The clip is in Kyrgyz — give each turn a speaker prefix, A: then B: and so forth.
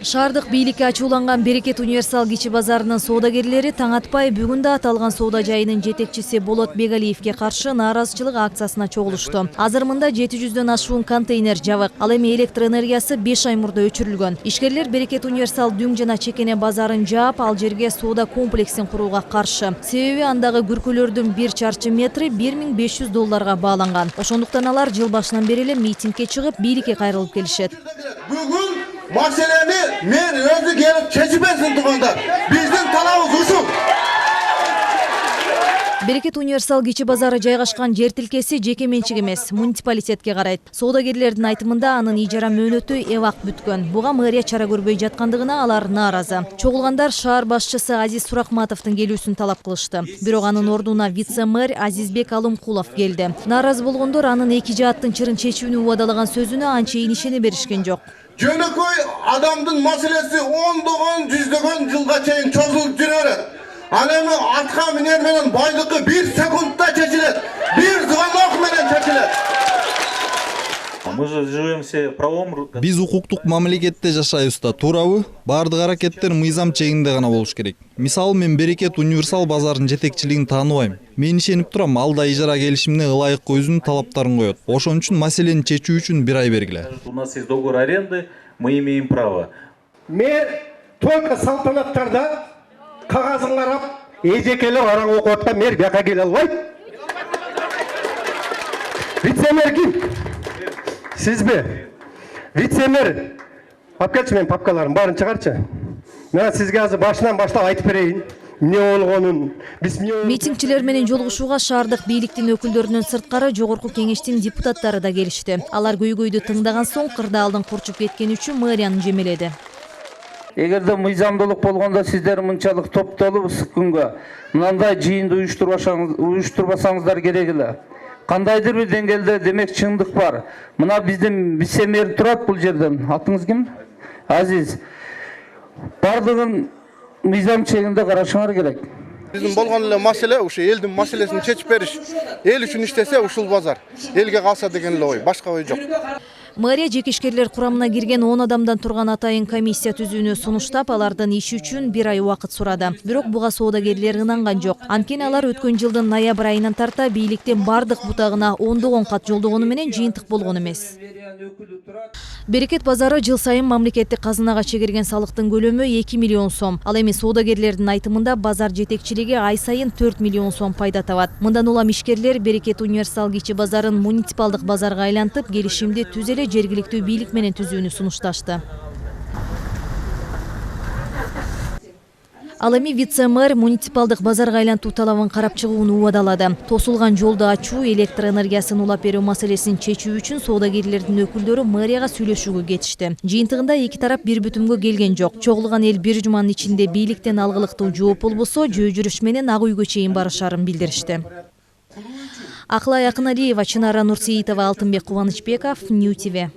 A: Шаардык бийликке ачууланган Берекет универсал кичи базарынын соодагерлери таң атпай бүгүн да аталган соода жайынын жетекчиси Болот Бегалиевке каршы нааразычылык акциясына чогулушту. Азыр мында 700дөн ашуун контейнер жабык. Ал эми электр энергиясы 5 ай мурда өчүрүлгөн. Ишкерлер Берекет универсал дүң жана чекене базарын жаап, ал жерге соода комплексин курууга каршы. Себеби андагы күркөлөрдүн 1 чарчы метри $1500 бааланган. Ошондуктан алар жыл башынан бери эле митингге чыгып, бийликке кайрылып келишет.
B: Maseleni men özü gelip keçipesin tuğanda. Bizden talabız uşul.
A: Берекет универсал кичи базары жайгашкан жер тилкеси жеке менчик эмес, муниципалитетке карайт. Соодагерлердин айтымында анын ижара мөөнөтү эвак бүткөн. Буга мэрия чара көрбөй жаткандыгына алар нааразы. Чогулгандар шаар башчысы Азиз Суракматовдун келүүсүн талап кылышты. Бирок анын ордуна вице-мэр Азизбек Алымкулов келди. Нааразы болгондор анын эки жааттын чырын чечүүнү убадалаган сөзүнө анчейин ишене беришкен жок.
B: Jönököy adamdın maselesi 10'dan 100'den yılga çeyin çözülüp жүрөт. Anemi atka miner menen baylıkı 1 sekundda çekilet. 1 zıvanlıq menen çekilet.
C: Мы же живем все правом.
D: Биз укуктук мамлекетте жашайбыз да, туурабы? Бардык аракеттер мыйзам чегинде гана болуш керек. Мисалы мен Берекет универсал базарынын жетекчилигин тааныбайм. Мен ишенип турам, ал да ижара келишимине ылайык өзүнүн талаптарын коет. Ошон үчүн маселени чечүү үчүн 1 ай бергиле.
C: У нас есть договор аренды, мы имеем право.
E: Мэр только салтанаттарда кагазын карап, эжекелер араң окуп аткан мэр бияка келе албайт. Вице-мэр ким? Сизби? Вице-мэр. Алып келчи мен папкаларын баарын чыгарчы. Мен сизге азыр башынан баштап айтып берейин. Не болгонун, биз
A: Митингчилер менен жолугушууга шаардык бийликтин өкүлдөрүнөн сырткары жогорку кеңештин депутаттары да келишти. Алар көйгөйдү тыңдаган соң кырдаалдын курчуп кеткени үчүн мэрияны жемеледи.
F: Эгерде мыйзамдуулук болгондо сиздер мынчалык топтолуп ысык күнгө мындай жыйынды уюштурбасаңыздар керек эле. Кандайдыр бир деңгээлде демек чындык бар. Мына биздин вице-мэр турат бул жерден. Атыңыз ким? Азиз. Бардыгын мыйзам чегинде карашыңар керек.
B: Bizim bolgan эле маселе ушу элдин маселесин чечип бериш. Эл үчүн иштесе ушул базар. Элге калса деген эле ой, башка ой жок.
A: Мэрия жекишкерлер курамына кирген 10 адамдан турган атайын комиссия түзүүнү сунуштап, алардын иши үчүн 1 ай убакыт сурады. Бирок буга соодагерлер ынанган жок. Анткени алар өткөн жылдын ноябрь айынан тарта бийликтин бардык бутагына ондогон кат жолдогону менен жыйынтык болгон эмес. Берекет базары жыл сайын мамлекеттик казынага чегирген салыктын көлөмү 2 миллион сом. Ал эми соодагерлердин айтымында базар жетекчилиги ай сайын 4 миллион сом пайда табат. Мындан улам ишкерлер Берекет универсал кичи базарын муниципалдык базарга айлантып, келишимди түзеле жергиликтүү бийлик менен түзүүнү сунушташты. Ал эми вице-мэр муниципалдык базарга айлантуу талабын карап чыгууну убадалады. Тосулган жолду ачуу, электр энергиясын улап берүү маселесин чечүү үчүн соодагерлердин өкүлдөрү мэрияга сүйлөшүүгө кетишти. Жыйынтыгында эки тарап бир бүтүмгө келген жок. Чогулган эл бир жуманын ичинде бийликтен алгылыктуу жооп болбосо, жөө жүрүш менен ак үйгө чейин барышарын билдиришти. Аклай Акыналиева, Чынара Нурсеитова, Алтынбек Кубанычбеков, Нью ТВ.